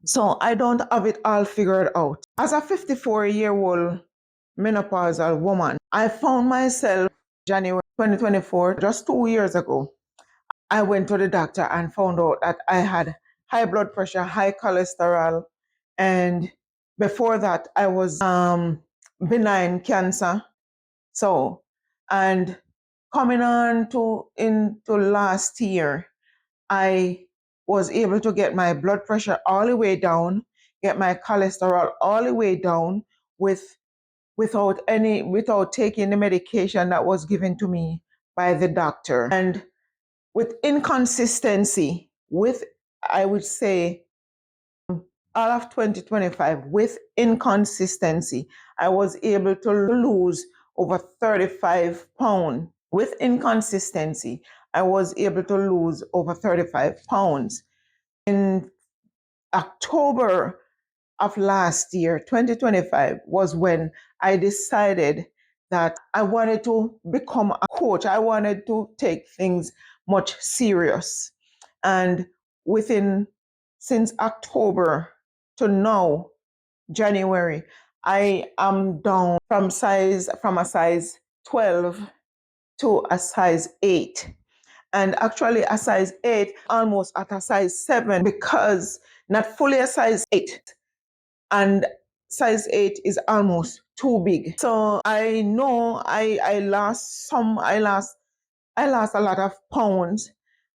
So I don't have it all figured out. As a 54-year-old menopausal woman, I found myself January 2024, just 2 years ago. I went to the doctor and found out that I had high blood pressure, high cholesterol, and before that I was benign cancer. So, and coming on to into last year, I was able to get my blood pressure all the way down, get my cholesterol all the way down with without taking the medication that was given to me by the doctor. And with inconsistency, with I would say all of 2025, with inconsistency, I was able to lose over 35 pounds. With inconsistency, I was able to lose over 35 pounds. In October of last year, 2025, was when I decided that I wanted to become a coach. I wanted to take things much serious. And since October to now, January, I am down from a size 12 to a size 8. And actually a size 8, almost at a size 7, because not fully a size 8. And size 8 is almost too big. So I know I lost I lost a lot of pounds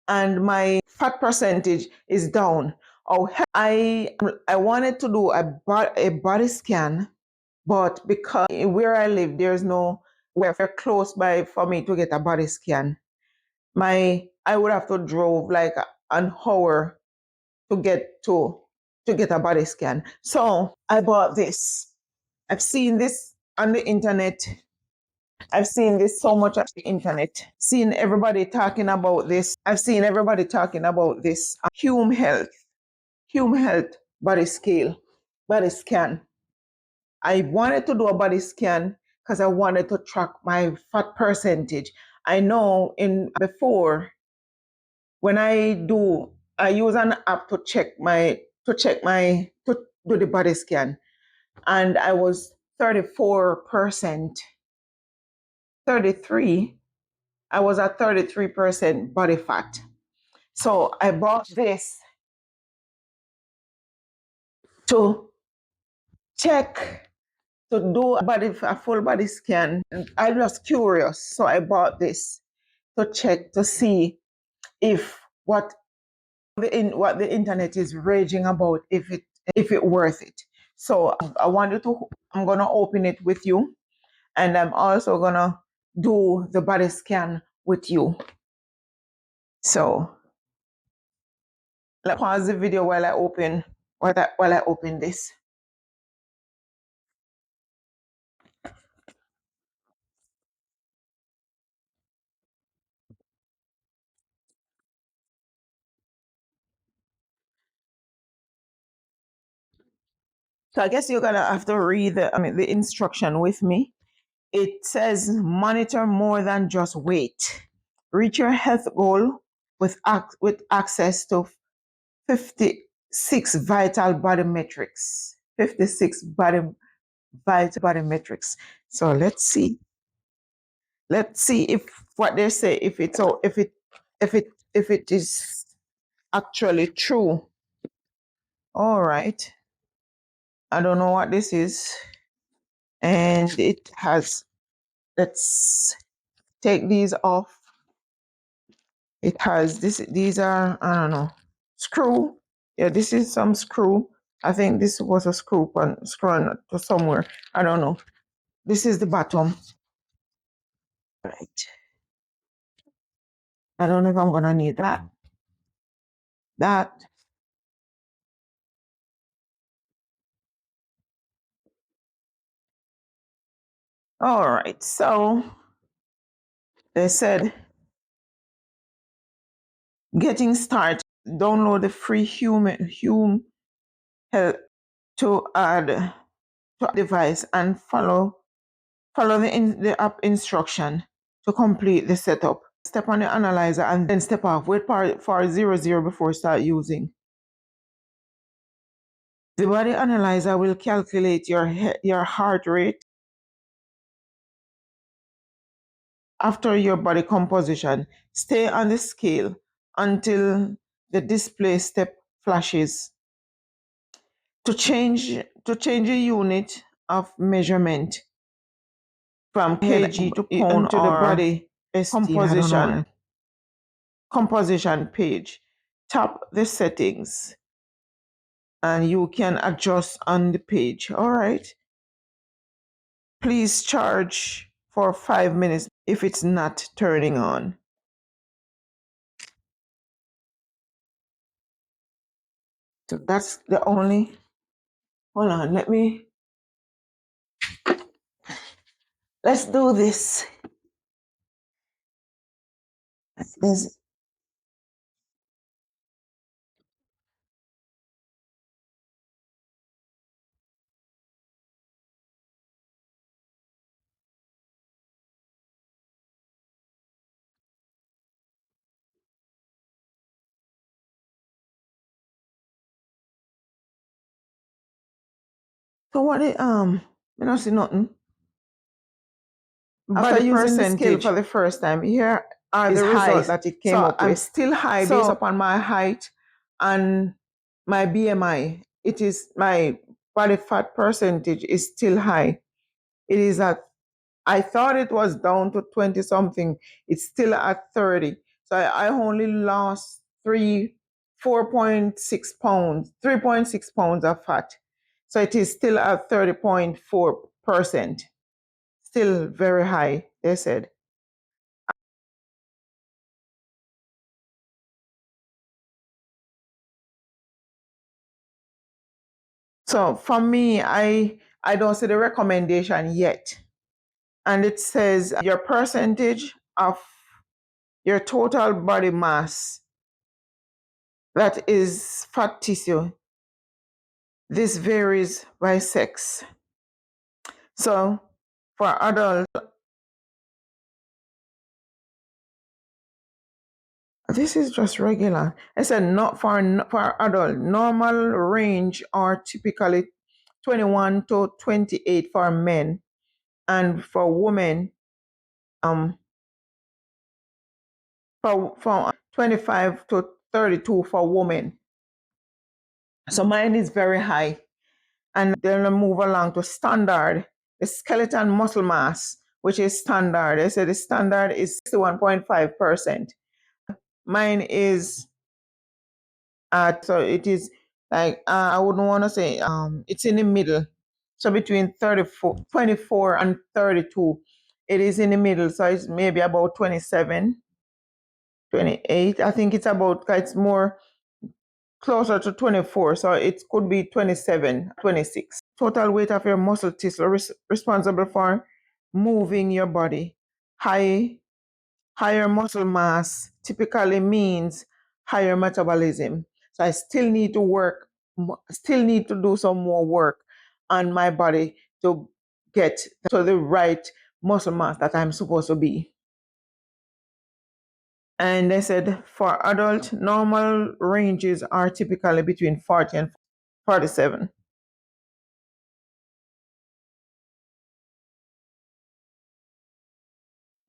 and my fat percentage is down. Oh, I wanted to do a body scan, but because where I live, there's no where close by for me to get a body scan. I would have to drove like an hour to get a body scan. So I bought this. I've seen this on the internet. I've seen this so much on the internet. Seen everybody talking about this. I've seen everybody talking about this. Hume Health body scale, body scan. I wanted to do a body scan because I wanted to track my fat percentage. I know in before when I use an app to do the body scan, and I was 34%, 33. I was at 33% body fat. So I bought this to check to do a full body scan. I was curious, so I bought this to check to see if what the internet is raging about, if it worth it. So I'm gonna open it with you, and I'm also gonna do the body scan with you. So let's pause the video while I open this. So I guess you're gonna have to read the instruction with me. It says monitor more than just weight. Reach your health goal with access to 56 vital body metrics. 56 vital body metrics. So let's see. Let's see if what they say if it is actually true. All right. I don't know what this is. And it has, let's take these off. It has these are, I don't know, screw. Yeah, this is some screw. I think this was a screw on to somewhere. I don't know. This is the bottom. Right. I don't know if I'm gonna need that. That. All right. So they said getting started. Download the free Hume Health to add to a device and follow the app instruction to complete the setup. Step on the analyzer and then step off. Wait for 00 before start using. The body analyzer will calculate your heart rate after your body composition. Stay on the scale until the display step flashes. To change a unit of measurement from kg to pound to the body composition page, tap the settings and you can adjust on the page. All right. Please charge for 5 minutes if it's not turning on. So that's the only. Hold on, let's do this. There's, so what it I don't see nothing. After using the scale for the first time, here are the results that it came up with. I'm still high based upon my height and my BMI. It is my body fat percentage is still high. It is at, I thought it was down to 20 something. It's still at 30. So I only lost 4.6 pounds, 3.6 pounds of fat. So it is still at 30.4%. Still very high, they said. So for me, I don't see the recommendation yet. And it says your percentage of your total body mass, that is fat tissue. This varies by sex. So for adults, this is just regular. I said not for adult. Normal range are typically 21 to 28 for men, and for women, from 25 to 32 for women. So mine is very high. And then I move along to standard, the skeleton muscle mass, which is standard. They say the standard is 61.5%. Mine is so it is like I wouldn't want to say it's in the middle. So between 24 and 32, it is in the middle. So it's maybe about 27, 28. I think it's more closer to 24. So it could be 27, 26. Total weight of your muscle tissue responsible for moving your body. Higher muscle mass typically means higher metabolism. So I still need to do some more work on my body to get to the right muscle mass that I'm supposed to be. And they said for adult, normal ranges are typically between 40 and 47.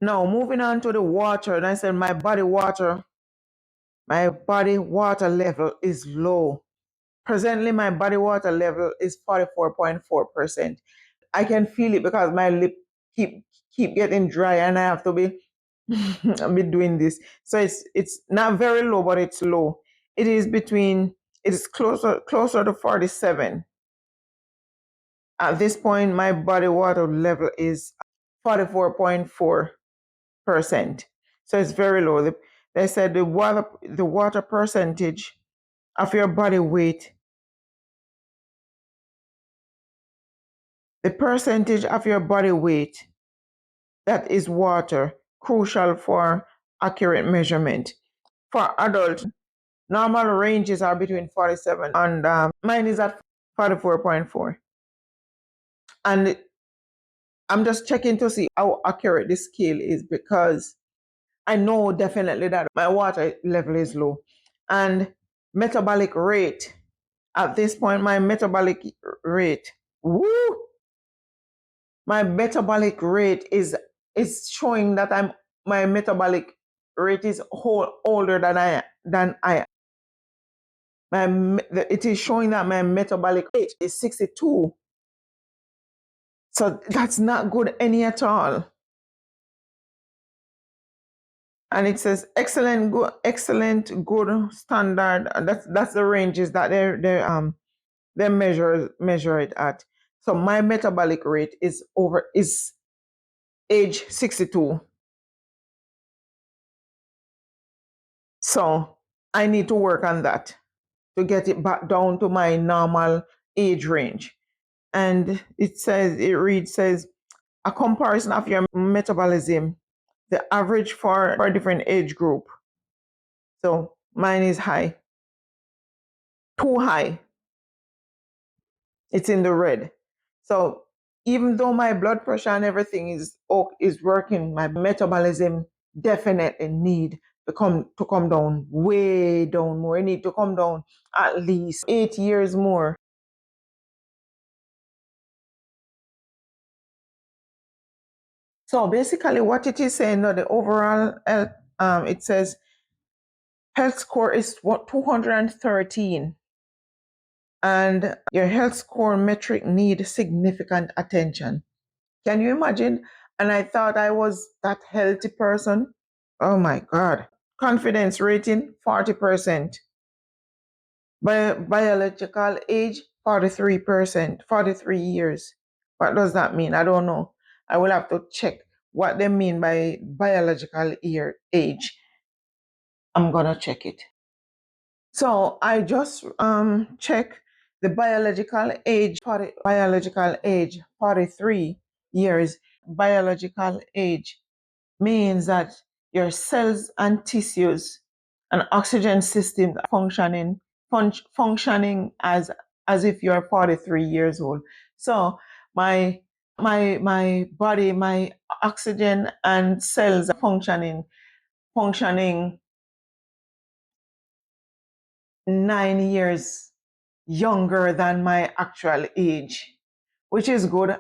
Now, moving on to the water, and I said my body water level is low. Presently, my body water level is 44.4%. I can feel it because my lip keep getting dry, and I have to be be doing this. So it's not very low, but it's low. It is closer to 47. At this point, my body water level is 44.4%. So it's very low. They said the water percentage of your body weight, the percentage of your body weight that is water, crucial for accurate measurement. For adults, normal ranges are between 47 and mine is at 44.4. And I'm just checking to see how accurate this scale is because I know definitely that my water level is low. And metabolic rate, At this point, my metabolic rate, woo, my metabolic rate is showing that my metabolic rate is older than I it is showing that my metabolic rate is 62. So that's not good any at all. And it says excellent, good, standard. That's the ranges that they measure it at. So my metabolic rate is age 62. So I need to work on that to get it back down to my normal age range. And it reads says a comparison of your metabolism, the average for a different age group. So mine is high, too high. It's in the red. So even though my blood pressure and everything is working, my metabolism definitely need to come down, way down more. It need to come down at least 8 years more. So basically, what it is saying, the overall health, it says health score is what 213, and your health score metric need significant attention. Can you imagine? And I thought I was that healthy person. Oh my God. Confidence rating 40%. Biological age 43%, 43 years. What does that mean? I don't know. I will have to check what they mean by biological age. I'm going to check it. So I just check the biological age 43 years. Biological age means that your cells and tissues and oxygen system functioning as if you're 43 years old. So my body, my oxygen and cells are functioning 9 years younger than my actual age, which is good.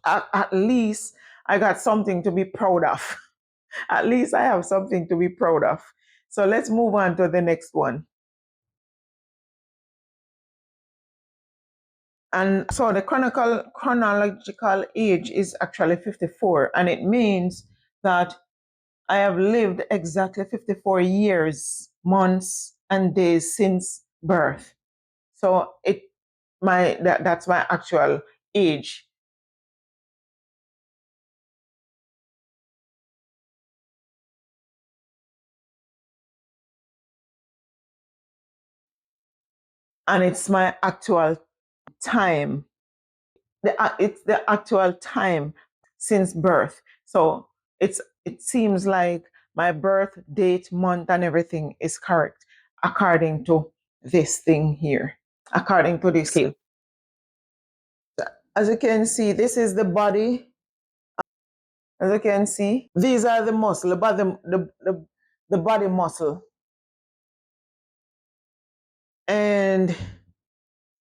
At least I got something to be proud of. At least I have something to be proud of. So let's move on to the next one. And so the chronological age is actually 54, and it means that I have lived exactly 54 years, months, and days since birth. So that's my actual age. And it's my actual time. It's the actual time since birth. So it seems like my birth date, month, and everything is correct according to this thing here, according to this scale. As you can see, this is the body. As you can see, these are the muscle, the body muscle, and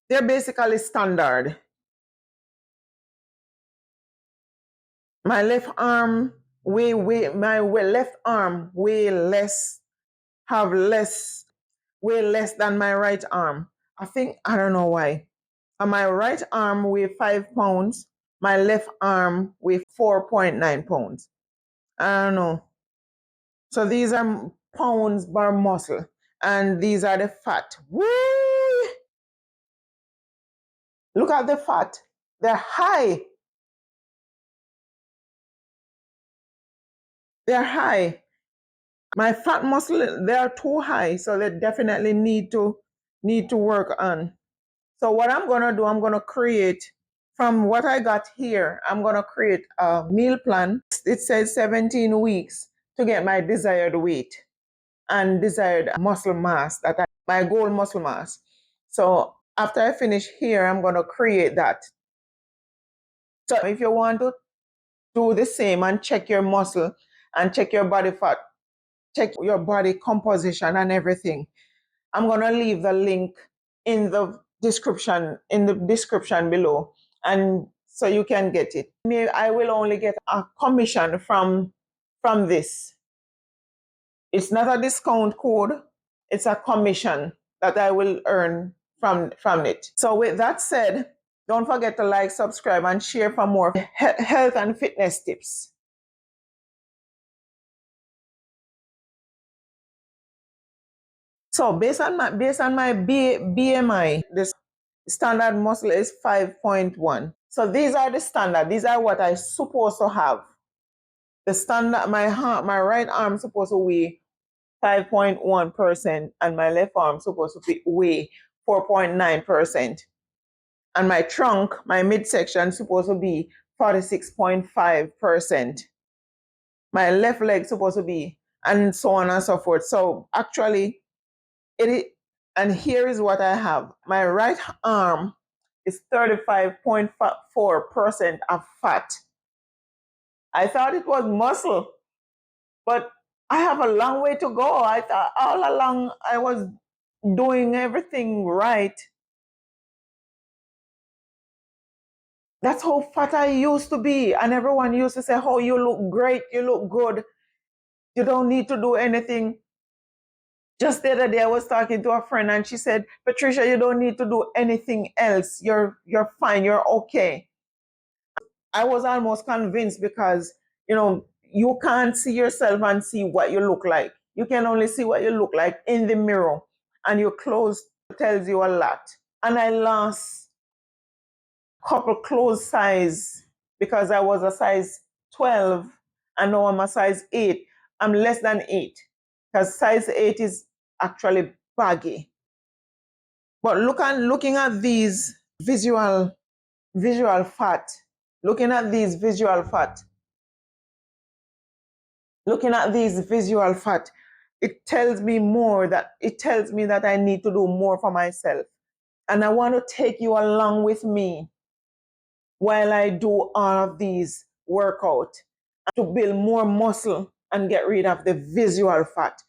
they're basically standard. My left arm my left arm have less way less than my right arm. I don't know why. On my right arm weigh 5 pounds, my left arm weigh 4.9 pounds. I don't know. So these are pounds per muscle, and these are the fat. Woo! Look at the fat. They're high. They're high. My fat muscle, they are too high, so they definitely need to work on. So what I'm gonna do, I'm gonna create from what I got here. I'm gonna create a meal plan. It says 17 weeks to get my desired weight and desired muscle mass my goal muscle mass. So after I finish here, I'm gonna create that. So if you want to do the same and check your muscle and check your body fat, check your body composition and everything, I'm gonna leave the link in the description below, and so you can get it. I will only get a commission from this. It's not a discount code, it's a commission that I will earn from it. So with that said, don't forget to like, subscribe, and share for more health and fitness tips. So based on my BMI, the standard muscle is 5.1. So these are the standard. These are what I supposed to have. The standard, my right arm supposed to weigh 5.1%, and my left arm supposed to weigh 4.9%. And my trunk, my midsection, supposed to be 46.5%. My left leg supposed to be, and so on and so forth. So actually, and here is what I have. My right arm is 35.4% of fat. I thought it was muscle, but I have a long way to go. I thought all along I was doing everything right. That's how fat I used to be. And everyone used to say, oh, you look great, you look good. You don't need to do anything. Just the other day I was talking to a friend and she said, Patricia, you don't need to do anything else. You're fine, you're okay. I was almost convinced because, you can't see yourself and see what you look like. You can only see what you look like in the mirror, and your clothes tells you a lot. And I lost a couple clothes size because I was a size 12 and now I'm a size 8. I'm less than 8 because size 8 is actually baggy. But looking at these visual fat, looking at these visual fat, it tells me that I need to do more for myself. And I want to take you along with me while I do all of these workouts to build more muscle and get rid of the visual fat.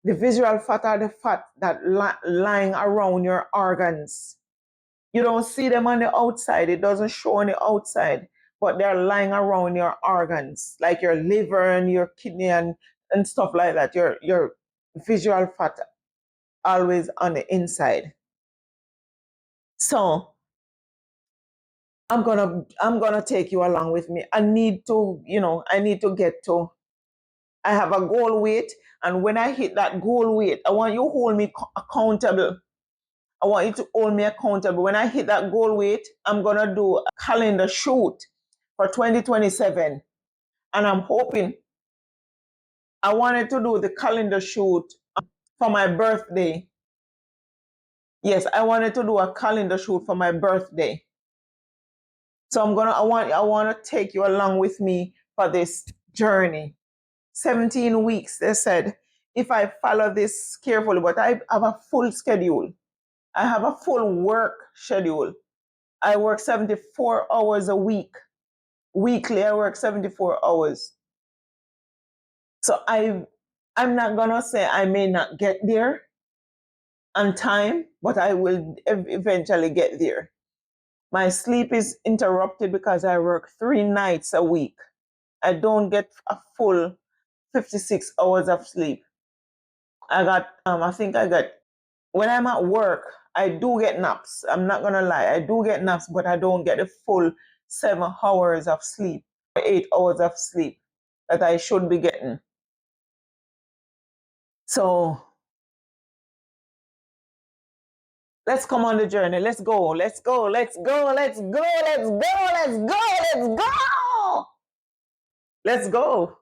The visual fat are the fat that lying around your organs. You don't see them on the outside. It doesn't show on the outside, but they're lying around your organs, like your liver and your kidney and stuff like that. Your visual fat always on the inside. So I'm gonna take you along with me. I need to get to. I have a goal weight, and when I hit that goal weight, I want you to hold me accountable. I want you to hold me accountable. When I hit that goal weight, I'm gonna do a calendar shoot for 2027, and I'm hoping. I wanted to do the calendar shoot for my birthday. Yes, I wanted to do a calendar shoot for my birthday. So I want to take you along with me for this journey. 17 weeks, they said, if I follow this carefully, but I have a full schedule. I have a full work schedule. I work 74 hours a week. Weekly, I work 74 hours. So I'm not going to say I may not get there on time, but I will eventually get there. My sleep is interrupted because I work 3 nights a week. I don't get a full 56 hours of sleep. I think I got, when I'm at work, I do get naps. I'm not going to lie. I do get naps, but I don't get the full 7 hours of sleep, 8 hours of sleep that I should be getting. So let's come on the journey. Let's go. Let's go. Let's go. Let's go. Let's go. Let's go. Let's go. Let's go.